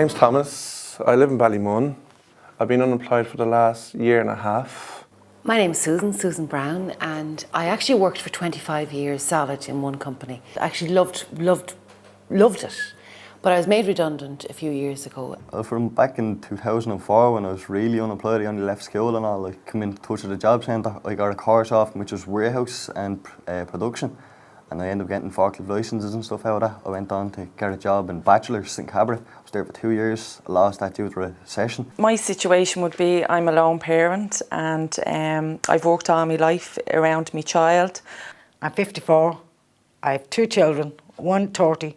name's Thomas. I live in Ballymun. I've been unemployed for the last year and a half. My name's Susan Brown, and I actually worked for 25 years solid in one company. I actually loved it, but I was made redundant a few years ago. From back in 2004, when I was really unemployed, I only left school and all, I came in touch with the job centre. I got a course off which was warehouse and production, and I ended up getting forklift licences and stuff out of that. I went on to get a job in Bachelor's in Cabra. I was there for 2 years. I lost that due to a recession. My situation would be I'm a lone parent, and I've worked all my life around my child. I'm 54. I have 2 children, one 30,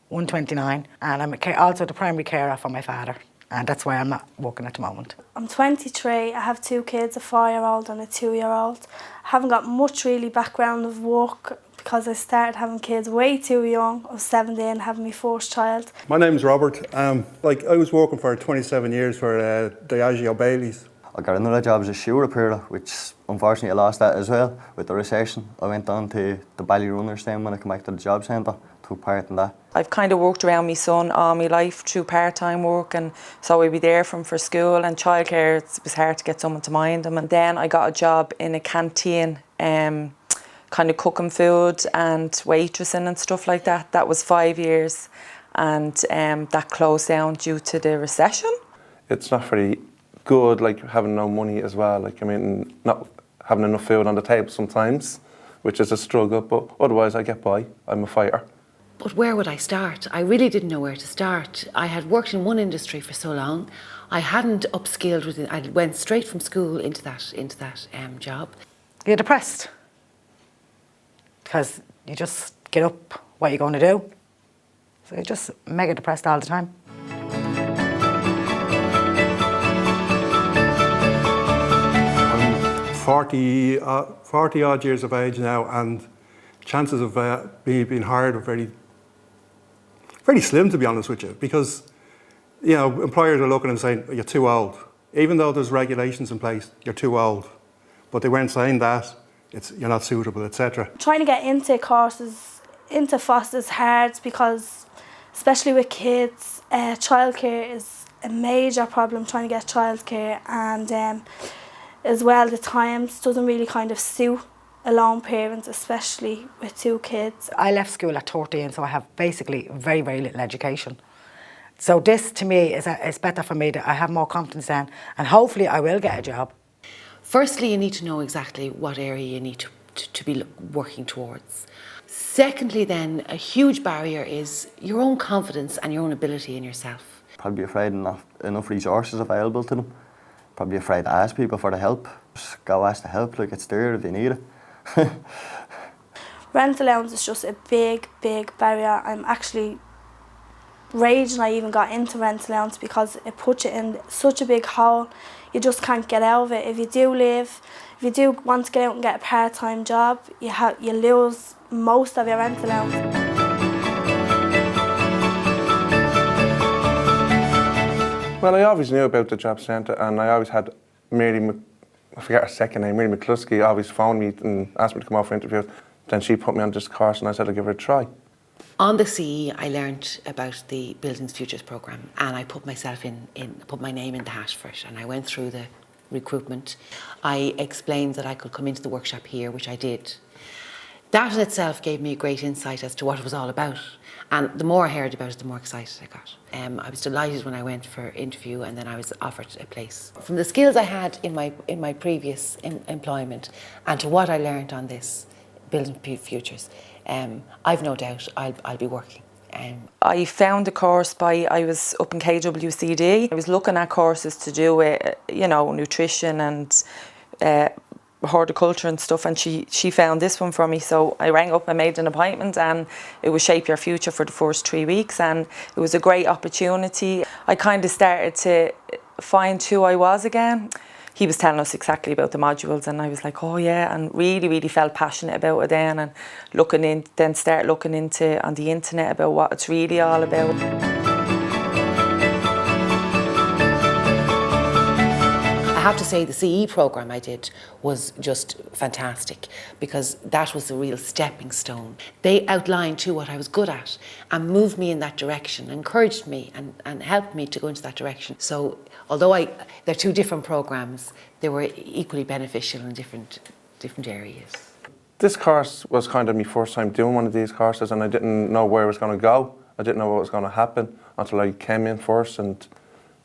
one 29, and I'm also the primary carer for my father, and that's why I'm not working at the moment. I'm 23, I have 2 kids, a 4-year-old and a 2-year-old. I haven't got much really background of work because I started having kids way too young. I was 17, having my first child. My name's Robert. I was working for 27 years for Diageo Bailey's. I got another job as a shoe repairer, which unfortunately I lost that as well with the recession. I went on to the Ballyrunners then when I came back to the job centre, took part in that. I've kind of worked around my son all my life through part-time work, and so I'd be there for him for school and childcare. It was hard to get someone to mind him. And then I got a job in a canteen, kind of cooking food and waitressing and stuff like that. That was 5 years, and that closed down due to the recession. It's not very good, like having no money as well. Not having enough food on the table sometimes, which is a struggle, but otherwise I get by. I'm a fighter. But where would I start? I really didn't know where to start. I had worked in one industry for so long. I hadn't upskilled with it. I went straight from school into that job. You're depressed because you just get up, what you're going to do. So you're just mega depressed all the time. I'm 40 odd years of age now, and chances of me being hired are very slim, to be honest with you, because employers are looking and saying, you're too old. Even though there's regulations in place, you're too old. But they weren't saying that, you're not suitable, etc. Trying to get into courses, into FOSS is hard because, especially with kids, childcare is a major problem, trying to get childcare, and as well the times doesn't really kind of suit alone parents, especially with 2 kids. I left school at 13, so I have basically very, very little education. So this, to me, is better for me that I have more confidence then, and hopefully I will get a job. Firstly, you need to know exactly what area you need to be working towards. Secondly then, a huge barrier is your own confidence and your own ability in yourself. Probably afraid not enough resources available to them. Probably afraid to ask people for the help. Just go ask the help, like it's there if you need it. Rent allowance is just a big barrier. I'm actually raging I even got into rent allowance because it puts you in such a big hole. You just can't get out of it. If you do want to get out and get a part-time job, you lose most of your rent allowance. Well, I always knew about the job centre, and I always had I forget her second name, Mary McCluskey, always phoned me and asked me to come out for interviews. Then she put me on this course and I said I'd give it a try. On the CE, I learned about the Buildings Futures programme, and I put myself put my name in the hat for it, and I went through the recruitment. I explained that I could come into the workshop here, which I did. That in itself gave me a great insight as to what it was all about. And the more I heard about it, the more excited I got. I was delighted when I went for interview, and then I was offered a place. From the skills I had in my previous employment and to what I learned on this Building Futures, I've no doubt I'll be working. I found a course I was up in KWCD. I was looking at courses to do with, nutrition and horticulture and stuff, and she found this one for me, so I rang up and made an appointment, and it was Shape Your Future for the first 3 weeks, and it was a great opportunity. I kind of started to find who I was again. He was telling us exactly about the modules, and I was like, oh yeah, and really felt passionate about it then, and start looking into on the internet about what it's really all about. I have to say the CE programme I did was just fantastic because that was the real stepping stone. They outlined too what I was good at and moved me in that direction, encouraged me and helped me to go into that direction. So although they're two different programmes, they were equally beneficial in different areas. This course was kind of my first time doing one of these courses, and I didn't know where it was going to go. I didn't know what was going to happen until I came in first, and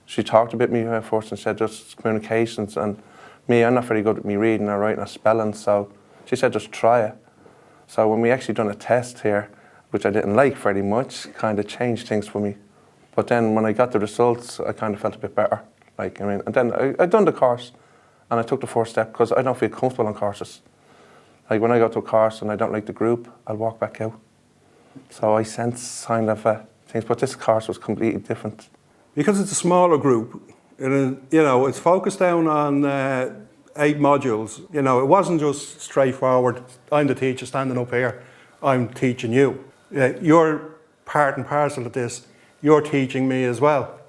she talked a bit to me first and said just communications, and I'm not very good at me reading or writing or spelling, so she said just try it. So when we actually done a test here, which I didn't like very much, kind of changed things for me. But then when I got the results, I kind of felt a bit better. And then I done the course, and I took the first step because I don't feel comfortable on courses. Like when I go to a course and I don't like the group, I'll walk back out. So I sense kind of things, but this course was completely different. Because it's a smaller group, it's focused down on 8 modules. It wasn't just straightforward, I'm the teacher standing up here, I'm teaching you. You're part and parcel of this, you're teaching me as well.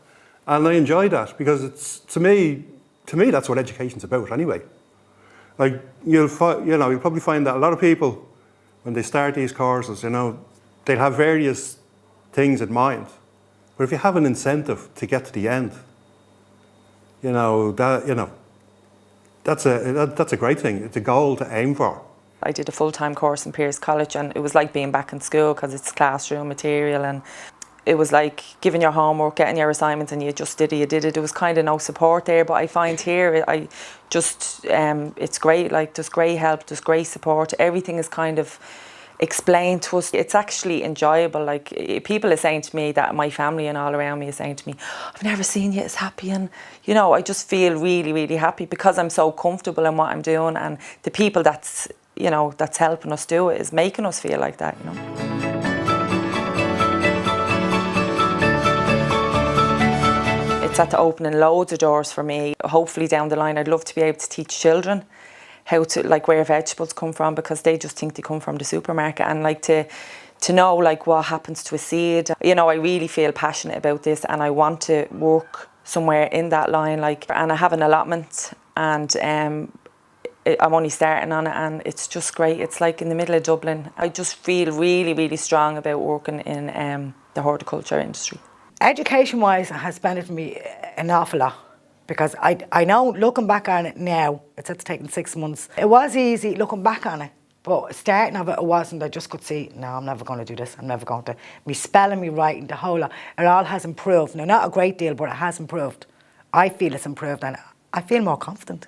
And I enjoy that because it's, to me that's what education's about anyway. Like you'll probably find that a lot of people, when they start these courses, they'll have various things in mind. But if you have an incentive to get to the end, that's a great thing. It's a goal to aim for. I did a full-time course in Pearse College, and it was like being back in school because it's classroom material, and it was like giving your homework, getting your assignments, and you just did it. There was kind of no support there, but I find here, it's great. Like there's great help, there's great support. Everything is kind of explained to us. It's actually enjoyable. Like people are saying to me, that my family and all around me are saying to me, I've never seen you as happy, and I just feel really, really happy because I'm so comfortable in what I'm doing, and the people that's helping us do it is making us feel like that. It's at the opening loads of doors for me. Hopefully down the line I'd love to be able to teach children how to, like, where vegetables come from, because they just think they come from the supermarket, and like to know like what happens to a seed. I really feel passionate about this, and I want to work somewhere in that line, and I have an allotment, and I'm only starting on it, and it's just great. It's like in the middle of Dublin. I just feel really, really strong about working in the horticulture industry. Education-wise, it has benefited me an awful lot. Because I know, looking back on it now, it's taken 6 months. It was easy looking back on it, but starting of it wasn't. I just could see, no, I'm never going to do this. I'm never going to. Me spelling, me writing, the whole lot, it all has improved. Now, not a great deal, but it has improved. I feel it's improved, and I feel more confident.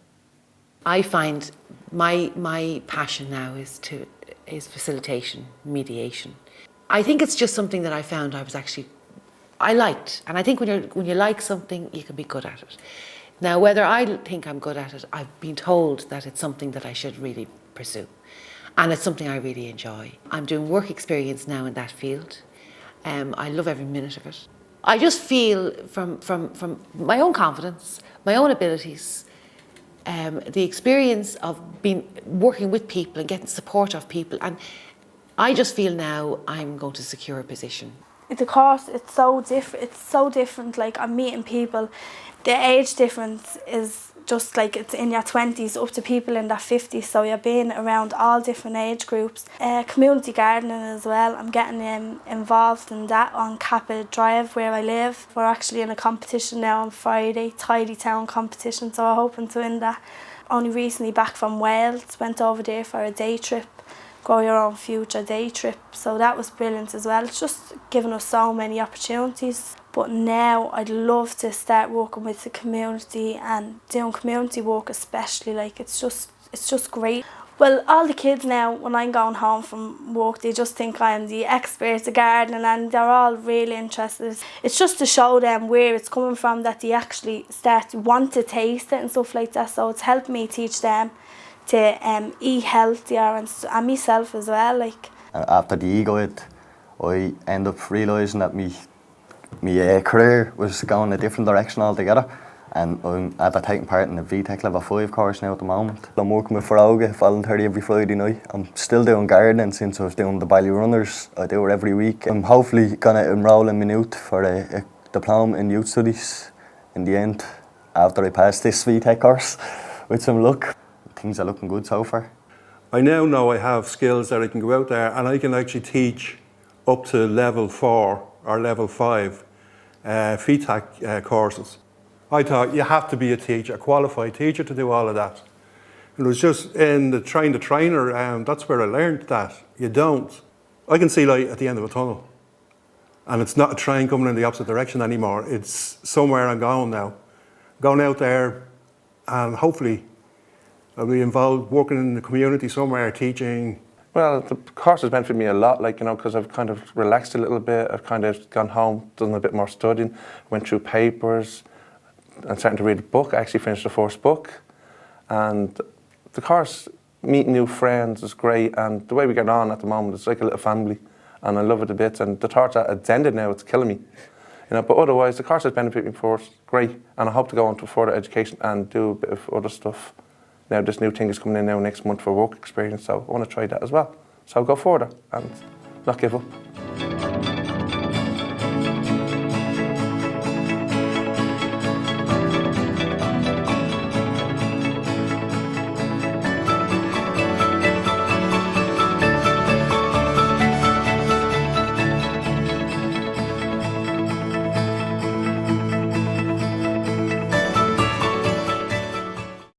I find my passion now is facilitation, mediation. I think it's just something that I found I liked, and I think when you like something, you can be good at it. Now, whether I think I'm good at it, I've been told that it's something that I should really pursue, and it's something I really enjoy. I'm doing work experience now in that field. I love every minute of it. I just feel from my own confidence, my own abilities, the experience of working with people and getting support of people, and I just feel now I'm going to secure a position. The course, it's so different. Like, I'm meeting people. The age difference is just like it's in your 20s up to people in their 50s, so you're being around all different age groups. Community gardening as well, I'm getting involved in that on Cappa Drive where I live. We're actually in a competition now on Friday, Tidy Town competition, so I'm hoping to win that. Only recently back from Wales, went over there for a day trip. Grow Your Own Future day trip, so that was brilliant as well. It's just given us so many opportunities, but now I'd love to start working with the community and doing community work especially. Like, it's just great. Well, all the kids now, when I'm going home from work, they just think I'm the expert at gardening, and they're all really interested. It's just to show them where it's coming from, that they actually start to want to taste it and stuff like that, so it's helped me teach them to eat healthier, and myself as well. Like, after the ego, I end up realising that my career was going a different direction altogether, and I'm taking part in the VTech Level 5 course now at the moment. I'm working with Faroga voluntary every Friday night. I'm still doing gardening since I was doing the Bally Runners. I do it every week. I'm hopefully going to enrol in Minute for a diploma in youth studies in the end. after I passed this VTech course with some luck. Things are looking good so far. I now know I have skills that I can go out there and I can actually teach up to level 4 or level 5 VTech courses. I thought you have to be a teacher, a qualified teacher, to do all of that. It was just in the train the trainer, that's where I learned that. You don't. I can see light at the end of a tunnel. And it's not a train coming in the opposite direction anymore. It's somewhere I'm going now. Going out there and hopefully I'll be involved working in the community somewhere, teaching. Well, the course has benefited me a lot, like, you know, because I've kind of relaxed a little bit. I've kind of gone home, done a bit more studying, went through papers. I'm starting to read a book. I actually finished the first book. And the course, meeting new friends is great. And the way we get on at the moment, it's like a little family. And I love it a bit. And the thought that it's ended now, it's killing me. You know, but otherwise, the course has benefited me for great. And I hope to go on to further education and do a bit of other stuff. Now this new thing is coming in now next month for work experience, so I want to try that as well. So I'll go further and not give up.